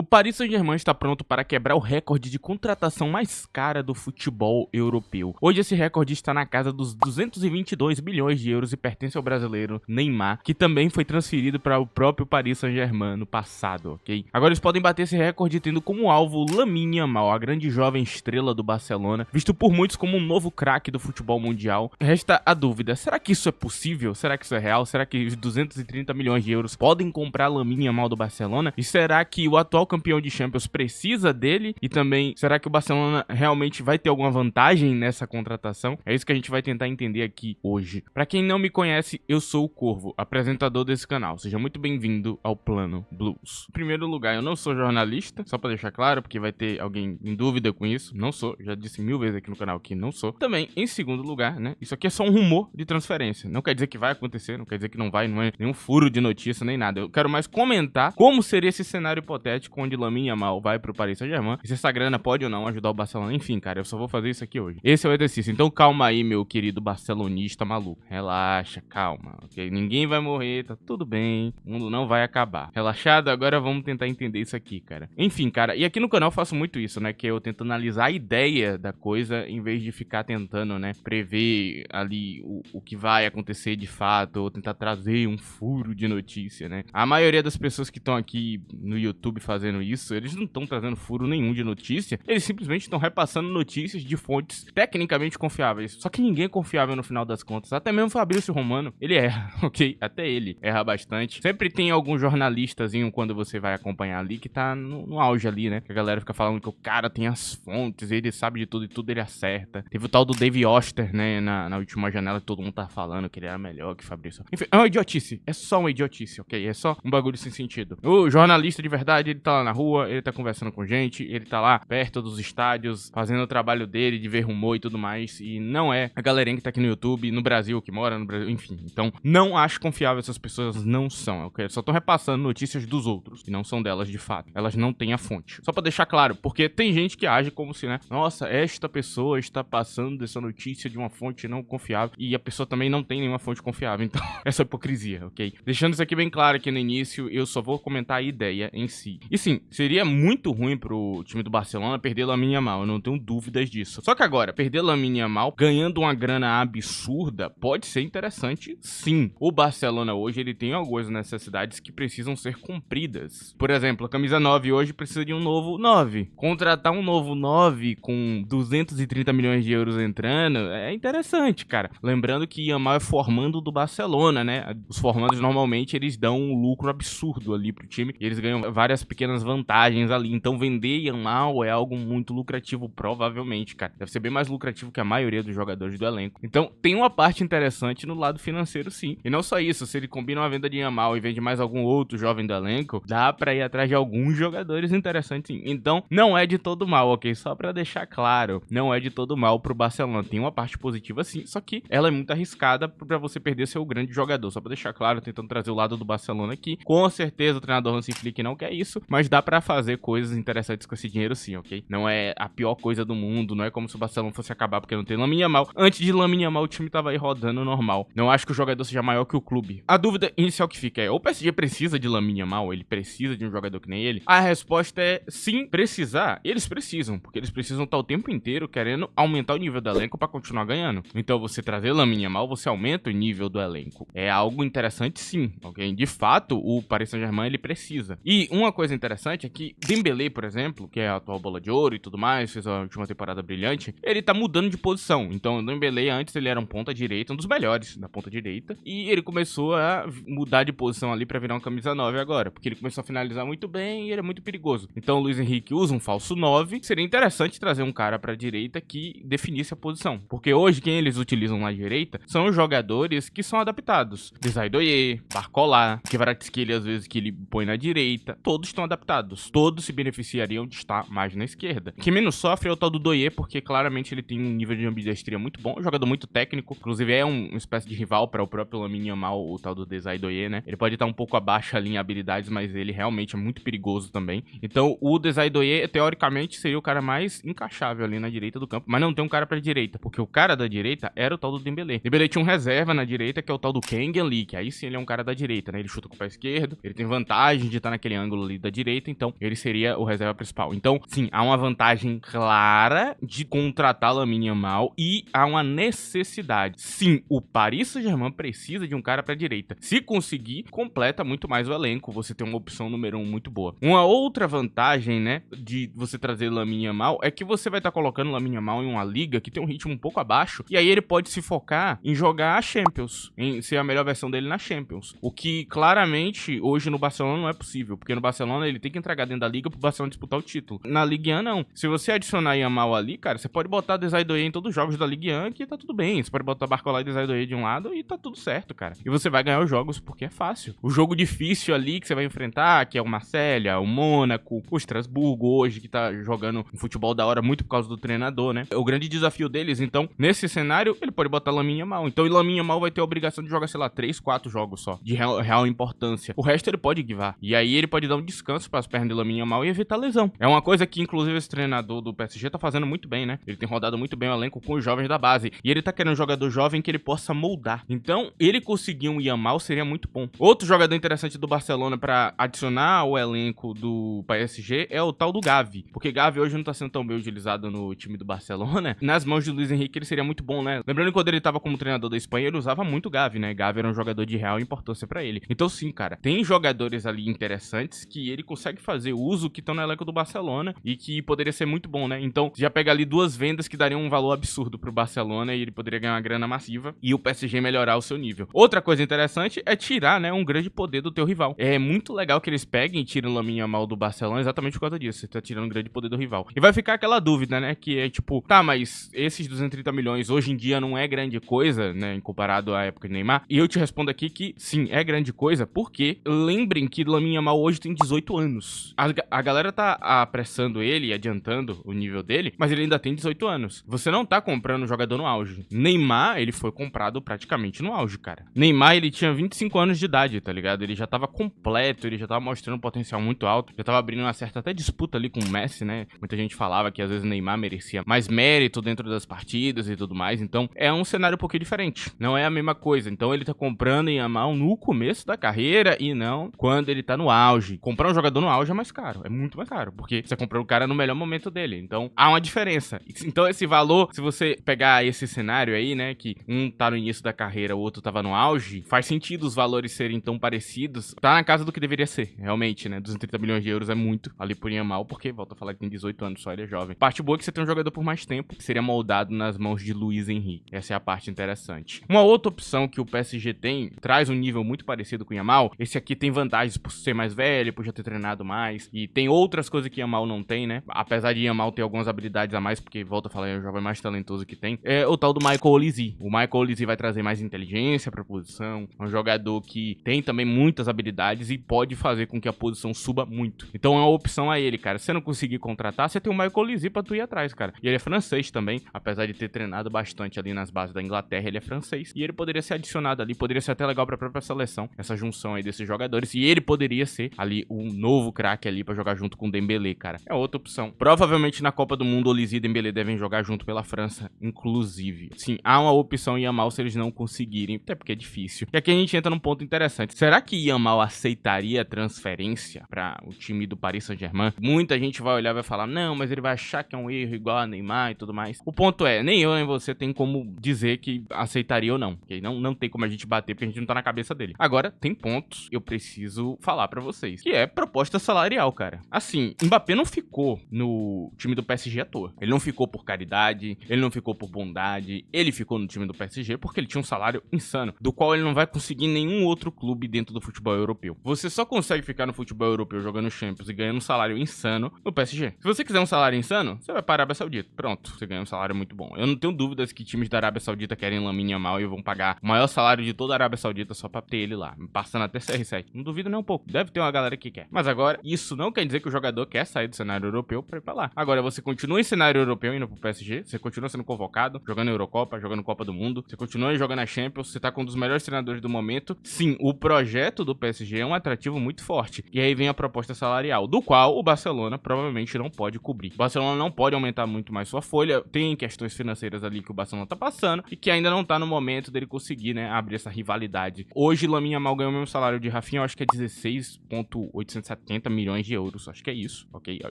O Paris Saint-Germain está pronto para quebrar o recorde de contratação mais cara do futebol europeu. Hoje esse recorde está na casa dos 222 milhões de euros e pertence ao brasileiro Neymar, que também foi transferido para o próprio Paris Saint-Germain no passado, ok? Agora eles podem bater esse recorde tendo como alvo Lamine Yamal, a grande jovem estrela do Barcelona, visto por muitos como um novo craque do futebol mundial. Resta a dúvida, será que isso é possível? Será que isso é real? Será que os 230 milhões de euros podem comprar Lamine Yamal do Barcelona? E será que o atual campeão de Champions precisa dele? E também, será que o Barcelona realmente vai ter alguma vantagem nessa contratação? É isso que a gente vai tentar entender aqui hoje. Pra quem não me conhece, eu sou o Corvo, apresentador desse canal. Seja muito bem-vindo ao Plano Blues. Em primeiro lugar, eu não sou jornalista, só pra deixar claro, porque vai ter alguém em dúvida com isso. Não sou, já disse 1000 vezes aqui no canal que não sou. Também, em segundo lugar, né, isso aqui é só um rumor de transferência. Não quer dizer que vai acontecer, não quer dizer que não vai, não é nenhum furo de notícia, nem nada. Eu quero mais comentar como seria esse cenário hipotético onde Lamine Yamal vai pro Paris Saint-Germain, e se essa grana pode ou não ajudar o Barcelona. Enfim, cara, eu só vou fazer isso aqui hoje. Esse é o exercício, então calma aí, meu querido barcelonista maluco. Relaxa, calma, ok? Ninguém vai morrer, tá tudo bem, o mundo não vai acabar. Relaxado? Agora vamos tentar entender isso aqui, cara. Enfim, cara, e aqui no canal eu faço muito isso, né, que eu tento analisar a ideia da coisa, em vez de ficar tentando, né, prever ali o que vai acontecer de fato, ou tentar trazer um furo de notícia, né. A maioria das pessoas que estão aqui no YouTube fazendo isso, eles não estão trazendo furo nenhum de notícia, eles simplesmente estão repassando notícias de fontes tecnicamente confiáveis. Só que ninguém é confiável no final das contas, até mesmo Fabrício Romano, ele erra, ok? Até ele erra bastante. Sempre tem algum jornalistazinho quando você vai acompanhar ali que tá no auge ali, né? Que a galera fica falando que o cara tem as fontes, ele sabe de tudo e tudo ele acerta. Teve o tal do Dave Oster, né, na última janela que todo mundo tá falando que ele era melhor que Fabrício. Enfim, é uma idiotice, é só uma idiotice, ok? É só um bagulho sem sentido. O jornalista de verdade, ele tá lá na rua, ele tá conversando com gente, ele tá lá perto dos estádios, fazendo o trabalho dele, de ver rumor e tudo mais, e não é a galerinha que tá aqui no YouTube, no Brasil, que mora no Brasil, enfim. Então, não acho confiável, essas pessoas não são, ok? Só estão repassando notícias dos outros, e não são delas de fato. Elas não têm a fonte. Só pra deixar claro, porque tem gente que age como se, né, nossa, esta pessoa está passando essa notícia de uma fonte não confiável, e a pessoa também não tem nenhuma fonte confiável, então, essa é hipocrisia, ok? Deixando isso aqui bem claro aqui no início, eu só vou comentar a ideia em si. E sim, seria muito ruim pro time do Barcelona perder Lamine Yamal, eu não tenho dúvidas disso. Só que agora, perder Lamine Yamal ganhando uma grana absurda pode ser interessante, sim. O Barcelona hoje, ele tem algumas necessidades que precisam ser cumpridas. Por exemplo, a camisa 9 hoje precisa de um novo 9. Contratar um novo 9 com 230 milhões de euros entrando é interessante, cara. Lembrando que Yamal é formando do Barcelona, né? Os formandos normalmente eles dão um lucro absurdo ali pro time, e eles ganham várias pequenas vantagens ali. Então vender Yamal é algo muito lucrativo, provavelmente, cara. Deve ser bem mais lucrativo que a maioria dos jogadores do elenco. Então tem uma parte interessante no lado financeiro, sim. E não só isso, se ele combina uma venda de Yamal e vende mais algum outro jovem do elenco, dá pra ir atrás de alguns jogadores interessantes, sim. Então não é de todo mal, ok? Só pra deixar claro, não é de todo mal pro Barcelona. Tem uma parte positiva, sim, só que ela é muito arriscada pra você perder seu grande jogador. Só pra deixar claro, tentando trazer o lado do Barcelona aqui. Com certeza o treinador Hansi Flick não quer isso, mas dá pra fazer coisas interessantes com esse dinheiro, sim, ok? Não é a pior coisa do mundo, não é como se o Barcelona fosse acabar porque não tem Lamine Yamal. Antes de Lamine Yamal, o time tava aí rodando normal. Não acho que o jogador seja maior que o clube. A dúvida inicial que fica é, o PSG precisa de Lamine Yamal? Ele precisa de um jogador que nem ele? A resposta é sim, precisar. Eles precisam, porque eles precisam estar o tempo inteiro querendo aumentar o nível do elenco pra continuar ganhando. Então você trazer Lamine Yamal, você aumenta o nível do elenco. É algo interessante, sim, ok? De fato, o Paris Saint-Germain, ele precisa. E uma coisa interessante é que Dembélé, por exemplo, que é a atual bola de ouro e tudo mais, fez a última temporada brilhante, ele tá mudando de posição. Então o Dembélé antes ele era um ponta direita, um dos melhores da ponta direita, e ele começou a mudar de posição ali pra virar uma camisa 9 agora, porque ele começou a finalizar muito bem e ele é muito perigoso. Então o Luiz Henrique usa um falso 9, seria interessante trazer um cara pra direita que definisse a posição, porque hoje quem eles utilizam na direita são os jogadores que são adaptados. Desire Doué, Barcola, Kvaratskhelia às vezes que ele põe na direita, todos estão adaptados, todos se beneficiariam de estar mais na esquerda. Quem menos sofre é o tal do Doué, porque claramente ele tem um nível de ambidestria muito bom, um jogador muito técnico, inclusive é uma espécie de rival para o próprio Lamine Yamal, o tal do Desire Doué, né? Ele pode estar um pouco abaixo ali em habilidades, mas ele realmente é muito perigoso também. Então o Desire Doué, teoricamente, seria o cara mais encaixável ali na direita do campo, mas não tem um cara pra direita, porque o cara da direita era o tal do Dembélé. Dembélé tinha um reserva na direita, que é o tal do Kengan Lee, que aí sim ele é um cara da direita, né? Ele chuta com o pé esquerdo, ele tem vantagem de estar naquele ângulo ali da direita, direita, então ele seria o reserva principal. Então, sim, há uma vantagem clara de contratar Lamine Yamal e há uma necessidade. Sim, o Paris Saint-Germain precisa de um cara pra direita. Se conseguir, completa muito mais o elenco, você tem uma opção número 1 muito boa. Uma outra vantagem, né, de você trazer Lamine Yamal é que você vai estar colocando Lamine Yamal em uma liga que tem um ritmo um pouco abaixo, e aí ele pode se focar em jogar a Champions, em ser a melhor versão dele na Champions. O que claramente hoje no Barcelona não é possível, porque no Barcelona ele tem que entregar dentro da liga pro Barcelona disputar o título. Na Ligue 1 não. Se você adicionar Yamal ali, cara, você pode botar Desire Doué em todos os jogos da Ligue 1 que tá tudo bem. Você pode botar Barcola e Desire Doué de um lado e tá tudo certo, cara. E você vai ganhar os jogos porque é fácil. O jogo difícil ali que você vai enfrentar, que é o Marselha, o Mônaco, o Estrasburgo hoje, que tá jogando um futebol da hora muito por causa do treinador, né? É o grande desafio deles. Então, nesse cenário, ele pode botar Lamine Yamal. Então, o Lamine Yamal vai ter a obrigação de jogar, sei lá, 3, 4 jogos só, de real importância. O resto ele pode guivar. E aí ele pode dar um descanso para as pernas de Lamine Yamal e evitar lesão. É uma coisa que, inclusive, esse treinador do PSG tá fazendo muito bem, né? Ele tem rodado muito bem o elenco com os jovens da base. E ele tá querendo um jogador jovem que ele possa moldar. Então, ele conseguir um Yamal seria muito bom. Outro jogador interessante do Barcelona para adicionar ao elenco do PSG é o tal do Gavi. Porque Gavi hoje não tá sendo tão bem utilizado no time do Barcelona. Nas mãos do Luis Henrique ele seria muito bom, né? Lembrando que quando ele tava como treinador da Espanha, ele usava muito o Gavi, né? Gavi era um jogador de real importância pra ele. Então sim, cara, tem jogadores ali interessantes que ele consegue fazer uso que estão no elenco do Barcelona e que poderia ser muito bom, né? Então, já pega ali duas vendas que dariam um valor absurdo pro Barcelona e ele poderia ganhar uma grana massiva e o PSG melhorar o seu nível. Outra coisa interessante é tirar, né, um grande poder do teu rival. É muito legal que eles peguem e tirem o Lamine Yamal do Barcelona exatamente por causa disso. Você tá tirando um grande poder do rival. E vai ficar aquela dúvida, né, que é tipo, tá, mas esses 230 milhões hoje em dia não é grande coisa, né, comparado à época de Neymar? E eu te respondo aqui que sim, é grande coisa, porque lembrem que Lamine Yamal hoje tem 18 anos. A galera tá apressando ele e adiantando o nível dele, mas ele ainda tem 18 anos. Você não tá comprando um jogador no auge. Neymar, ele foi comprado praticamente no auge, cara. Neymar, ele tinha 25 anos de idade, tá ligado? Ele já tava completo, ele já tava mostrando um potencial muito alto, já tava abrindo uma certa até disputa ali com o Messi, né? Muita gente falava que às vezes o Neymar merecia mais mérito dentro das partidas e tudo mais, então é um cenário um pouquinho diferente. Não é a mesma coisa. Então ele tá comprando em Yamal no começo da carreira e não quando ele tá no auge. Comprar um jogador no auge é mais caro, é muito mais caro, porque você comprou o cara no melhor momento dele. Então há uma diferença. Então esse valor, se você pegar esse cenário aí, né, que um tá no início da carreira, o outro tava no auge, faz sentido os valores serem tão parecidos. Tá na casa do que deveria ser, realmente, né? 230 milhões de euros é muito ali por Yamal, porque, volta a falar que tem 18 anos só, ele é jovem. Parte boa é que você tem um jogador por mais tempo, que seria moldado nas mãos de Luis Henrique. Essa é a parte interessante. Uma outra opção que o PSG tem, traz um nível muito parecido com o Yamal. Esse aqui tem vantagens por ser mais velho, por já ter treinado mais, e tem outras coisas que Yamal não tem, né? Apesar de Yamal ter algumas habilidades a mais, porque, volta a falar, é o jovem mais talentoso que tem, é o tal do Michael Olise. O Michael Olise vai trazer mais inteligência pra posição, é um jogador que tem também muitas habilidades e pode fazer com que a posição suba muito. Então é uma opção a ele, cara. Se você não conseguir contratar, você tem o Michael Olise pra tu ir atrás, cara. E ele é francês também, apesar de ter treinado bastante ali nas bases da Inglaterra, ele é francês. E ele poderia ser adicionado ali, poderia ser até legal pra própria seleção, essa junção aí desses jogadores. E ele poderia ser ali um novo craque ali pra jogar junto com o Dembélé, cara. É outra opção. Provavelmente na Copa do Mundo, Olise e Dembélé devem jogar junto pela França, inclusive. Sim, há uma opção em Yamal se eles não conseguirem, até porque é difícil. E aqui a gente entra num ponto interessante. Será que Yamal aceitaria a transferência para o time do Paris Saint-Germain? Muita gente vai olhar e vai falar, não, mas ele vai achar que é um erro igual a Neymar e tudo mais. O ponto é, nem eu nem você tem como dizer que aceitaria ou não. Porque não tem como a gente bater, porque a gente não tá na cabeça dele. Agora, tem pontos eu preciso falar pra vocês, que é proposta salarial, cara. Assim, Mbappé não ficou no time do PSG à toa. Ele não ficou por caridade, ele não ficou por bondade, ele ficou no time do PSG porque ele tinha um salário insano, do qual ele não vai conseguir em nenhum outro clube dentro do futebol europeu. Você só consegue ficar no futebol europeu jogando Champions e ganhando um salário insano no PSG. Se você quiser um salário insano, você vai para a Arábia Saudita. Pronto, você ganha um salário muito bom. Eu não tenho dúvidas que times da Arábia Saudita querem Lamine Yamal e vão pagar o maior salário de toda a Arábia Saudita só pra ter ele lá, passando até CR7. Não duvido nem um pouco. Deve ter uma galera que quer. Mas agora, isso não quer dizer que o jogador quer sair do cenário europeu pra ir pra lá. Agora, você continua em cenário europeu indo pro PSG, você continua sendo convocado, jogando Eurocopa, jogando Copa do Mundo, você continua jogando a Champions, você tá com um dos melhores treinadores do momento. Sim, o projeto do PSG é um atrativo muito forte. E aí vem a proposta salarial, do qual o Barcelona provavelmente não pode cobrir. O Barcelona não pode aumentar muito mais sua folha, tem questões financeiras ali que o Barcelona tá passando e que ainda não tá no momento dele conseguir, né, abrir essa rivalidade. Hoje, Lamine Yamal ganhou o mesmo salário de Rafinha, eu acho que é 16.800 70 milhões de euros, acho que é isso, ok?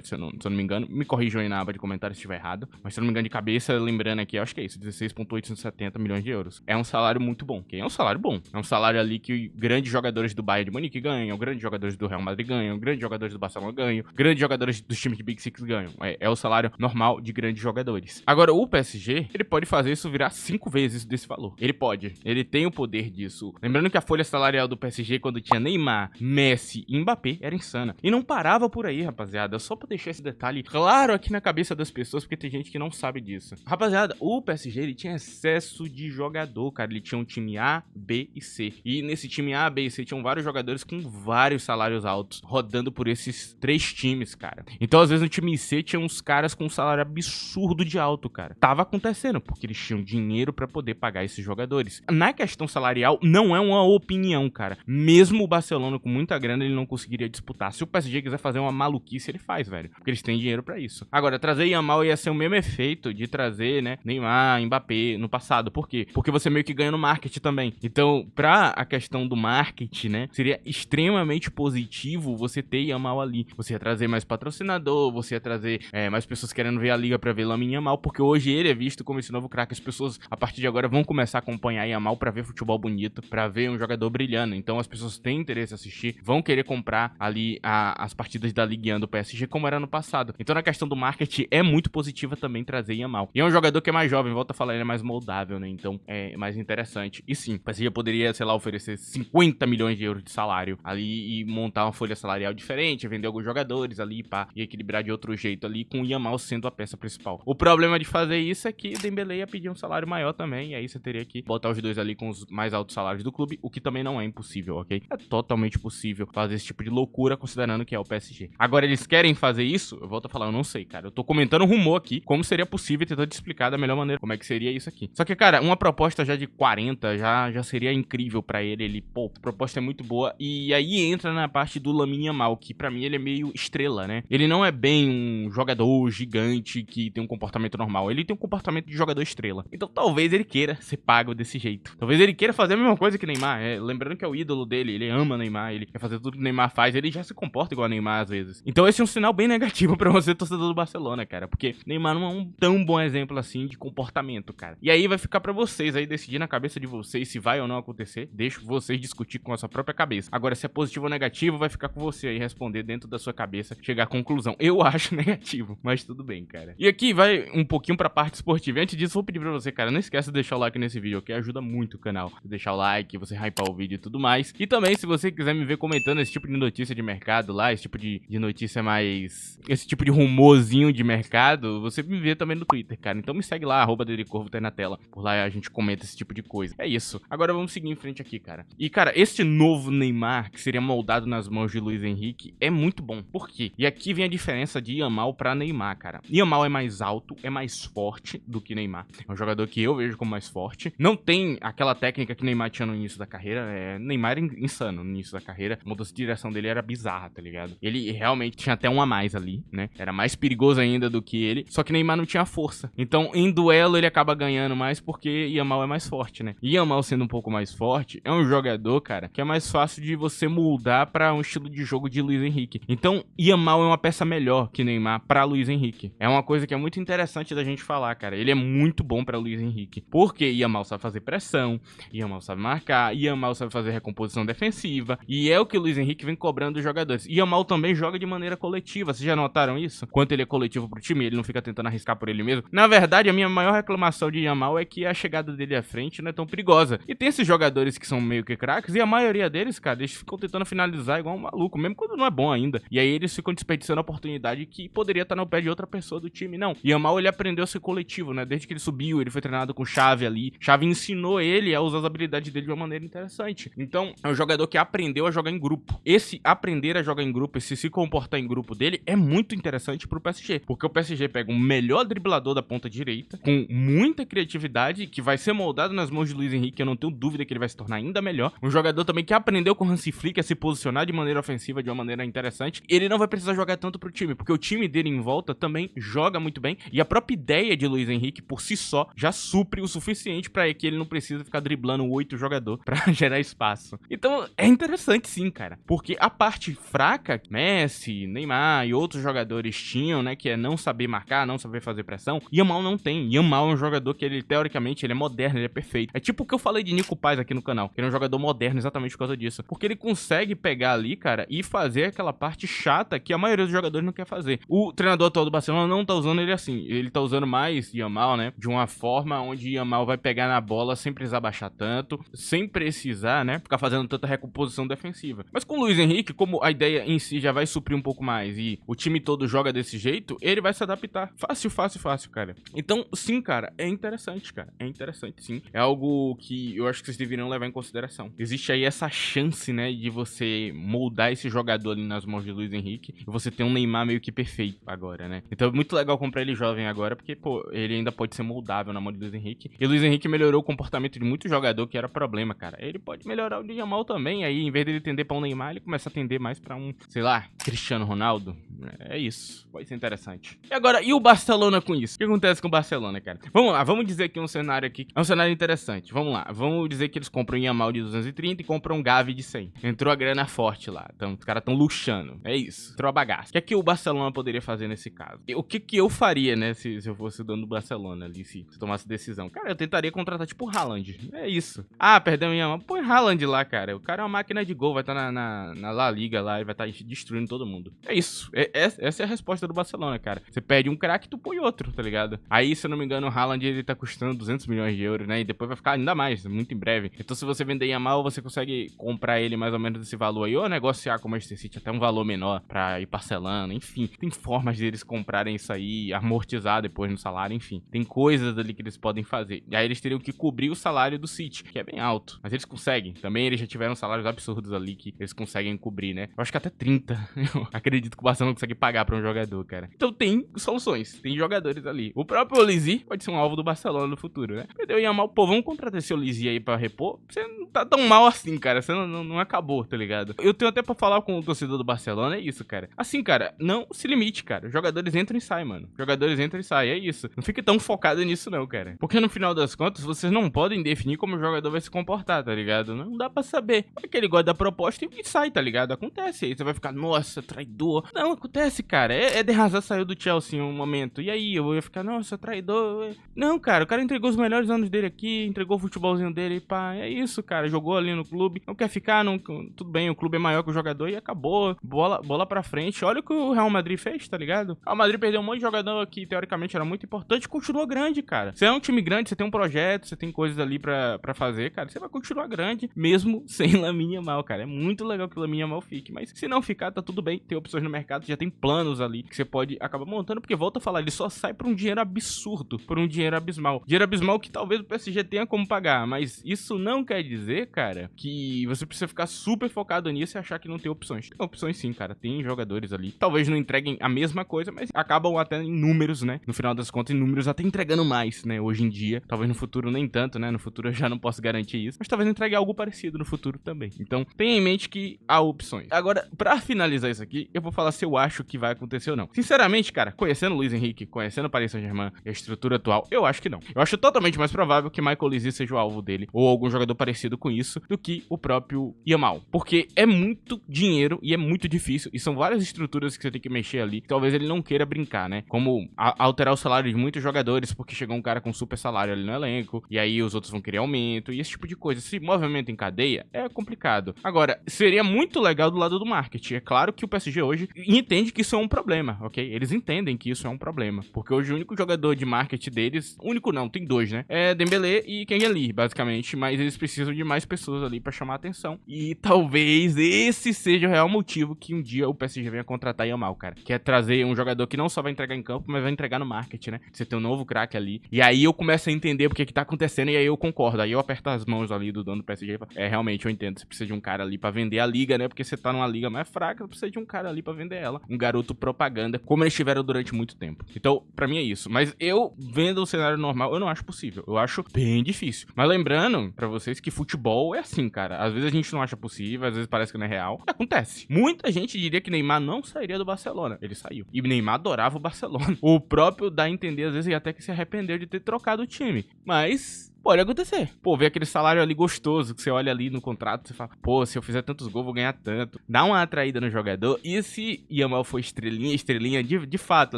Se eu não me engano, me corrijam aí na aba de comentários se estiver errado, mas se eu não me engano de cabeça, lembrando aqui, acho que é isso, 16,870 milhões de euros. É um salário muito bom, ok? É um salário bom, é um salário ali que grandes jogadores do Bayern de Munique ganham, grandes jogadores do Real Madrid ganham, grandes jogadores do Barcelona ganham, grandes jogadores dos times de Big Six ganham. É o salário normal de grandes jogadores. Agora, o PSG, ele pode fazer isso virar 5 vezes desse valor. Ele pode. Ele tem o poder disso. Lembrando que a folha salarial do PSG, quando tinha Neymar, Messi e Mbappé, era insana. E não parava por aí, rapaziada. Só pra deixar esse detalhe claro aqui na cabeça das pessoas, porque tem gente que não sabe disso. Rapaziada, o PSG, ele tinha excesso de jogador, cara. Ele tinha um time A, B e C. E nesse time A, B e C, tinham vários jogadores com vários salários altos, rodando por esses 3 times, cara. Então, às vezes, no time C, tinha uns caras com um salário absurdo de alto, cara. Tava acontecendo, porque eles tinham dinheiro pra poder pagar esses jogadores. Na questão salarial, não é uma opinião, cara. Mesmo o Barcelona com muita grana, ele não conseguiria disputar. Se o PSG quiser fazer uma maluquice, ele faz, velho. Porque eles têm dinheiro pra isso. Agora, trazer Yamal ia ser o mesmo efeito de trazer, né, Neymar, Mbappé no passado. Por quê? Porque você meio que ganha no marketing também. Então, pra a questão do marketing, né, seria extremamente positivo você ter Yamal ali. Você ia trazer mais patrocinador, você ia trazer mais pessoas querendo ver a liga pra ver Lamine Yamal, porque hoje ele é visto como esse novo craque. As pessoas, a partir de agora, vão começar a acompanhar Yamal pra ver futebol bonito, pra ver um jogador brilhando. Então, as pessoas têm interesse em assistir, vão querer comprar ali as partidas da Ligue 1 do PSG, como era no passado. Então, na questão do marketing, é muito positiva também trazer Yamal. E é um jogador que é mais jovem, volta a falar, ele é mais moldável, né? Então, é mais interessante. E sim, o PSG poderia, sei lá, oferecer 50 milhões de euros de salário ali e montar uma folha salarial diferente, vender alguns jogadores ali, pá, e equilibrar de outro jeito ali, com o Yamal sendo a peça principal. O problema de fazer isso é que Dembélé ia pedir um salário maior também, e aí você teria que botar os dois ali com os mais altos salários do clube, o que também não é impossível, ok? É totalmente possível fazer esse tipo de loucura, considerando que é o PSG. Agora, eles querem fazer isso? Eu volto a falar, eu não sei, cara. Eu tô comentando um rumor aqui, como seria possível, tentando te explicar da melhor maneira como é que seria isso aqui. Só que, cara, uma proposta já de 40 já seria incrível pra ele. Ele, pô, a proposta é muito boa. E aí entra na parte do Lamine Yamal, que pra mim ele é meio estrela, né? Ele não é bem um jogador gigante que tem um comportamento normal. Ele tem um comportamento de jogador estrela. Então talvez ele queira ser pago desse jeito. Talvez ele queira fazer a mesma coisa que Neymar. Lembrando que é o ídolo dele, ele ama Neymar, ele quer fazer tudo que Neymar faz, ele já se comporta igual a Neymar às vezes. Então esse é um sinal bem negativo pra você, torcedor do Barcelona, cara. Porque Neymar não é um tão bom exemplo assim de comportamento, cara. E aí vai ficar pra vocês aí decidir na cabeça de vocês se vai ou não acontecer. Deixo vocês discutir com a sua própria cabeça. Agora, se é positivo ou negativo, vai ficar com você aí responder dentro da sua cabeça, chegar à conclusão. Eu acho negativo, mas tudo bem, cara. E aqui vai um pouquinho pra parte esportiva. E antes disso, vou pedir pra você, cara, não esquece de deixar o like nesse vídeo, que ajuda muito o canal. Deixar o like, você hypar o vídeo e tudo mais. E também, se você quiser me ver comentando esse tipo de notícia de mercado lá, esse tipo de notícia mais... esse tipo de rumorzinho de mercado, você me vê também no Twitter, cara. Então me segue lá, @DDCorvo, tá aí na tela. Por lá a gente comenta esse tipo de coisa. É isso. Agora vamos seguir em frente aqui, cara. E, cara, esse novo Neymar, que seria moldado nas mãos de Luiz Henrique, é muito bom. Por quê? E aqui vem a diferença de Yamal pra Neymar, cara. Yamal é mais alto, é mais forte do que Neymar. É um jogador que eu vejo como mais forte. Não tem aquela técnica que Neymar tinha no início da carreira. Neymar era insano no início da carreira. A mudança de direção dele era bizarra, tá ligado? Ele realmente tinha até um a mais ali, né? Era mais perigoso ainda do que ele. Só que Neymar não tinha força. Então, em duelo, ele acaba ganhando mais porque Yamal é mais forte, né? E Yamal sendo um pouco mais forte, é um jogador, cara, que é mais fácil de você moldar pra um estilo de jogo de Luiz Henrique. Então, Yamal é uma peça melhor que Neymar pra Luiz Henrique. É uma coisa que é muito interessante da gente falar, cara. Ele é muito bom pra Luiz Henrique. Porque Yamal sabe fazer pressão, Yamal sabe marcar, Yamal sabe fazer recomposição defensiva. E é o que o Luiz Henrique vem cobrando dos jogadores. Yamal também joga de maneira coletiva. Vocês já notaram isso? Quanto ele é coletivo pro time, ele não fica tentando arriscar por ele mesmo. Na verdade, a minha maior reclamação de Yamal é que a chegada dele à frente não é tão perigosa. E tem esses jogadores que são meio que craques, e a maioria deles, cara, eles ficam tentando finalizar igual um maluco, mesmo quando não é bom ainda. E aí eles ficam desperdiçando a oportunidade que poderia estar no pé de outra pessoa do time. Não. Yamal, ele aprendeu a ser coletivo, né? Desde que ele subiu, ele foi treinado com Xavi ali. Xavi ensinou ele a usar as habilidades dele de uma maneira interessante. Então, é um jogador que aprendeu a jogar em grupo. Esse aprender a jogar em grupo, esse se comportar em grupo dele, é muito interessante pro PSG. Porque o PSG pega o melhor driblador da ponta direita, com muita criatividade, que vai ser moldado nas mãos de Luiz Henrique. Eu não tenho dúvida que ele vai se tornar ainda melhor. Um jogador também que aprendeu com o Hansi Flick a se posicionar de maneira ofensiva, de uma maneira interessante. Ele não vai precisar jogar tanto pro time, porque o time dele em volta também joga muito bem. E a própria ideia de Luiz Henrique, por si só, já supre o suficiente pra que ele não precisa ficar driblando 8 jogadores pra gerar espaço. Então, é interessante sim, cara. Porque a parte parte fraca, Messi, Neymar e outros jogadores tinham, né, que é não saber marcar, não saber fazer pressão, Yamal não tem. Yamal é um jogador que ele, teoricamente, ele é moderno, ele é perfeito. É tipo o que eu falei de Nico Paz aqui no canal, que ele é um jogador moderno exatamente por causa disso. Porque ele consegue pegar ali, cara, e fazer aquela parte chata que a maioria dos jogadores não quer fazer. O treinador atual do Barcelona não tá usando ele assim. Ele tá usando mais Yamal, né, de uma forma onde Yamal vai pegar na bola sem precisar baixar tanto, sem precisar, né, ficar fazendo tanta recomposição defensiva. Mas com o Luiz Henrique, como a ideia em si já vai suprir um pouco mais e o time todo joga desse jeito, ele vai se adaptar. Fácil, cara. Então, sim, cara, é interessante, cara. É interessante, sim. É algo que eu acho que vocês deveriam levar em consideração. Existe aí essa chance, né, de você moldar esse jogador ali nas mãos de Luiz Henrique e você ter um Neymar meio que perfeito agora, né? Então é muito legal comprar ele jovem agora, porque, pô, ele ainda pode ser moldável na mão de Luiz Henrique. E Luiz Henrique melhorou o comportamento de muito jogador que era problema, cara. Ele pode melhorar o de Yamal também, aí em vez dele tender pra um Neymar, ele começa a tender mais pra um, sei lá, Cristiano Ronaldo. É isso, pode ser interessante. E agora, e o Barcelona com isso? O que acontece com o Barcelona, cara? Vamos lá, vamos dizer que um cenário aqui, é um cenário interessante. Vamos lá, vamos dizer que eles compram Yamal de 230 e compram um Gavi de 100. Entrou a grana forte lá, então os caras tão luxando, é isso, entrou a bagaça. O que é que o Barcelona poderia fazer nesse caso? O que que eu faria, né, se eu fosse o dono do Barcelona ali, se tomasse decisão? Cara, eu tentaria contratar tipo o Haaland, é isso. Ah, perdeu o Yamal, põe Haaland lá, cara. O cara é uma máquina de gol, vai estar na La Liga lá e vai estar destruindo todo mundo. É isso, essa é a resposta do Barcelona, cara. Você perde um craque, tu põe outro, tá ligado? Aí, se eu não me engano, o Haaland, ele tá custando 200 milhões de euros, né? E depois vai ficar ainda mais, muito em breve. Então, se você vender Yamal, você consegue comprar ele mais ou menos esse valor aí, ou negociar com o Manchester City até um valor menor pra ir parcelando, enfim. Tem formas deles comprarem isso aí, amortizar depois no salário, enfim. Tem coisas ali que eles podem fazer. E aí, eles teriam que cobrir o salário do City, que é bem alto. Mas eles conseguem. Também eles já tiveram salários absurdos ali que eles conseguem cobrir, né? Eu acho que até 30. Eu acredito que o Barcelona consegue pagar pra um jogador, cara. Então tem soluções, tem jogadores ali. O próprio Olise pode ser um alvo do Barcelona no futuro, né? Perdeu o Yamal, pô, vamos contratar esse Olise aí pra repor? Você não tá tão mal assim, cara. Você não acabou, tá ligado? Eu tenho até pra falar com o torcedor do Barcelona, é isso, cara. Assim, cara, não se limite, cara. Os jogadores entram e saem, mano. Os jogadores entram e saem, é isso. Não fique tão focado nisso, não, cara. Porque no final das contas, vocês não podem definir como o jogador vai se comportar, tá ligado? Não dá pra saber. Vai que ele gosta da proposta e sai, tá ligado? Acontece. Aí você vai ficar, nossa, traidor. Não, acontece, cara. Eden Hazard saiu do Chelsea em um momento. E aí, eu ia ficar, nossa, traidor. Não, cara, o cara entregou os melhores anos dele aqui, entregou o futebolzinho dele, pá. É isso, cara. Jogou ali no clube. Não quer ficar, não. Tudo bem, o clube é maior que o jogador e acabou. Bola pra frente. Olha o que o Real Madrid fez, tá ligado? O Real Madrid perdeu um monte de jogador que teoricamente era muito importante e continuou grande, cara. Você é um time grande, você tem um projeto, você tem coisas ali pra fazer, cara. Você vai continuar grande, mesmo sem Lamine Yamal, cara. É muito legal que o Lamine Yamal fique, mas se não ficar, tá tudo bem. Tem opções no mercado, já tem planos ali que você pode acabar montando, porque volta a falar, ele só sai por um dinheiro absurdo, por um dinheiro abismal. Dinheiro abismal que talvez o PSG tenha como pagar, mas isso não quer dizer, cara, que você precisa ficar super focado nisso e achar que não tem opções. Tem opções sim, cara. Tem jogadores ali. Talvez não entreguem a mesma coisa, mas acabam até em números, né? No final das contas, em números até entregando mais, né? Hoje em dia. Talvez no futuro nem tanto, né? No futuro eu já não posso garantir isso, mas talvez entregue algo parecido no futuro também. Então, tenha em mente que há opções. Agora, pra finalizar isso aqui, eu vou falar se eu acho que vai acontecer ou não. Sinceramente, cara, conhecendo o Luiz Henrique, conhecendo o Paris Saint-Germain e a estrutura atual, eu acho que não. Eu acho totalmente mais provável que Michael Olise seja o alvo dele, ou algum jogador parecido com isso, do que o próprio Yamal. Porque é muito dinheiro e é muito difícil, e são várias estruturas que você tem que mexer ali, que talvez ele não queira brincar, né? Como alterar o salário de muitos jogadores, porque chegou um cara com super salário ali no elenco, e aí os outros vão querer aumento, e esse tipo de coisa. Se movimento em cadeia, é complicado. Agora, seria muito legal do lado do marketing. É claro que o PSG hoje entende que isso é um problema, ok? Eles entendem que isso é um problema, porque hoje o único jogador de marketing deles, único não, tem dois, né? É Dembélé e Kangeli, basicamente, mas eles precisam de mais pessoas ali pra chamar a atenção. E talvez esse seja o real motivo que um dia o PSG venha contratar Yamal, cara. Que é trazer um jogador que não só vai entregar em campo, mas vai entregar no marketing, né? Você tem um novo craque ali. E aí eu começo a entender porque que tá acontecendo e aí eu concordo. Aí eu aperto as mãos ali do dono do PSG e falo, realmente eu entendo. Você precisa de um cara ali pra vender a liga, né? Porque você tá numa liga mais fraca, você precisa de um cara ali pra vender ela. Um garoto propaganda, como eles tiveram durante muito tempo. Então, pra mim é isso. Mas eu, vendo o cenário normal, eu não acho possível. Eu acho bem difícil. Mas lembrando pra vocês que futebol é assim, cara. Às vezes a gente não acha possível, às vezes parece que não é real. Acontece. Muita gente diria que Neymar não sairia do Barcelona. Ele saiu. E Neymar adorava o Barcelona. O próprio dá a entender, às vezes, até que se arrependeu de ter trocado o time. Mas Pode acontecer. Pô, ver aquele salário ali gostoso, que você olha ali no contrato, você fala, pô, se eu fizer tantos gols, vou ganhar tanto. Dá uma atraída no jogador. E se Yamal for estrelinha de fato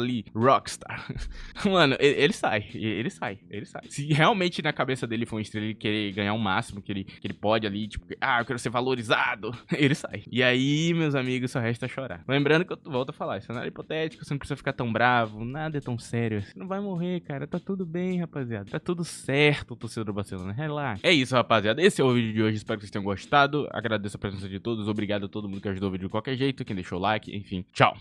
ali, rockstar, mano, ele sai. Se realmente na cabeça dele for uma estrela e querer ganhar o máximo que ele pode ali, tipo, eu quero ser valorizado, ele sai. E aí, meus amigos, só resta chorar. Lembrando que eu volto a falar, cenário hipotético, você não precisa ficar tão bravo, nada é tão sério. Você não vai morrer, cara, tá tudo bem, rapaziada. Tá tudo certo, torcedor do Barcelona, relaxa. É isso, rapaziada, esse é o vídeo de hoje, espero que vocês tenham gostado. Agradeço a presença de todos, obrigado a todo mundo que ajudou o vídeo de qualquer jeito, quem deixou o like, enfim, tchau.